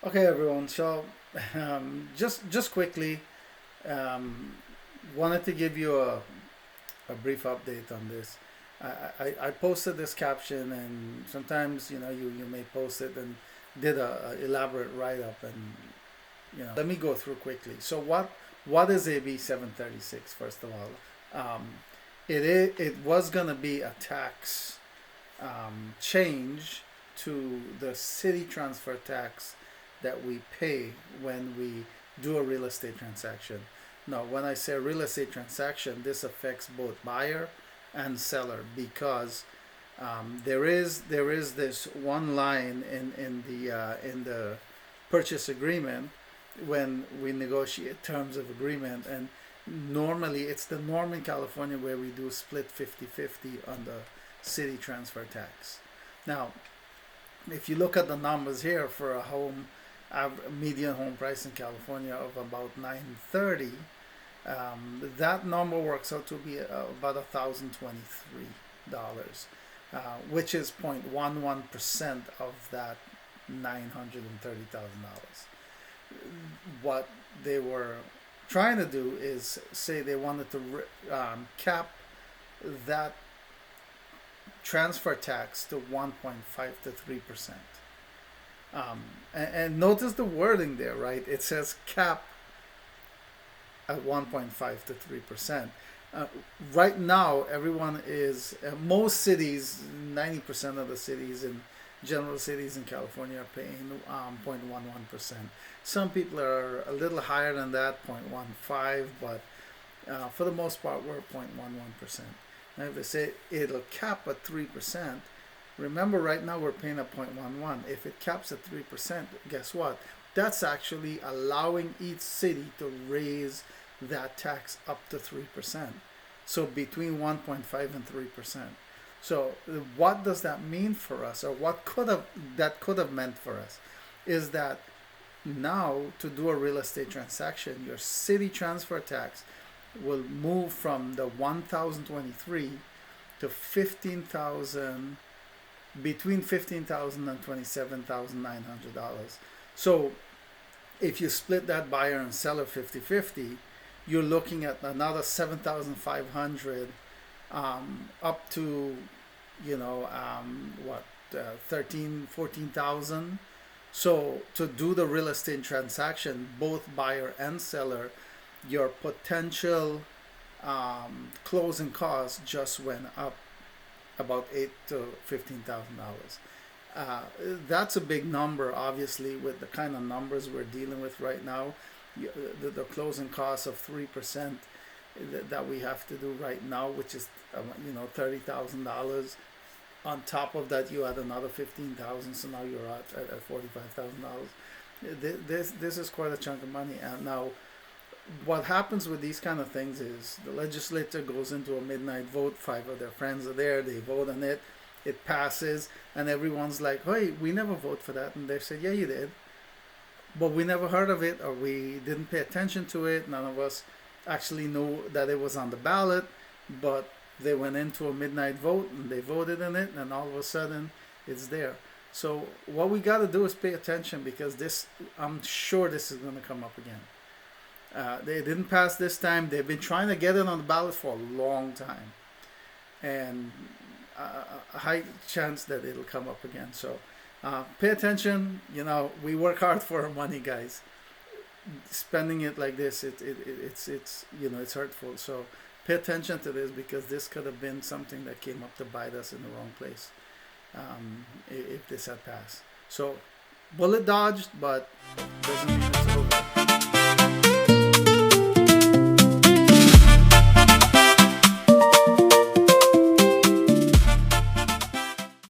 Okay, everyone. So, just quickly, um, wanted to give you a brief update on this. I posted this caption, and sometimes you may post it and did a elaborate write up, and let me go through quickly. So what is AB 736? First of all, it was gonna be a tax change to the city transfer tax that we pay when we do a real estate transaction. Now, when I say real estate transaction, this affects both buyer and seller because there is this one line in the purchase agreement when we negotiate terms of agreement, and normally it's the norm in California where we do split 50-50 on the city transfer tax. Now, if you look at the numbers here for a median home price in California of about 930, that number works out to be about $1,023, which is 0.11% of that $930,000. What they were trying to do is say they wanted to cap that transfer tax to 1.5 to 3%. And notice the wording there, right? It says cap at 1.5 to 3%. Right now, everyone is, most cities, 90% of the cities in general cities in California are paying 0.11%. Some people are a little higher than that, 0.15, but for the most part, we're 0.11%. Now, if they say it'll cap at 3%, remember right now we're paying at 0.11. If it caps at 3%, guess what? That's actually allowing each city to raise that tax up to 3%. So between 1.5 and 3%. So what does that mean for us, or what could have meant for us, is that now to do a real estate transaction, your city transfer tax will move from the 1,023 to 15,000, between 15,000 and $27,900. So if you split that buyer and seller 50-50, you're looking at another 7,500 up to 14,000. So to do the real estate transaction, both buyer and seller, your potential closing costs just went up about $8,000 to $15,000. That's a big number, obviously, with the kind of numbers we're dealing with right now. The closing costs of 3% that we have to do right now, which is $30,000. On top of that, you add another 15,000, so now you're at $45,000. This is quite a chunk of money. And now, what happens with these kind of things is the legislature goes into a midnight vote. 5 of their friends are there. They vote on it. It passes, and everyone's like, "Hey, we never vote for that." And they say, "Yeah, you did, but we never heard of it, or we didn't pay attention to it. None of us actually knew that it was on the ballot." But they went into a midnight vote and they voted in it, and all of a sudden it's there. So what we got to do is pay attention, because I'm sure this is going to come up again. They didn't pass this time. They've been trying to get it on the ballot for a long time, and a high chance that it'll come up again. So pay attention. We work hard for our money, guys. Spending it like this, it's hurtful. So pay attention to this, because this could have been something that came up to bite us in the wrong place if this had passed. So bullet dodged, but doesn't mean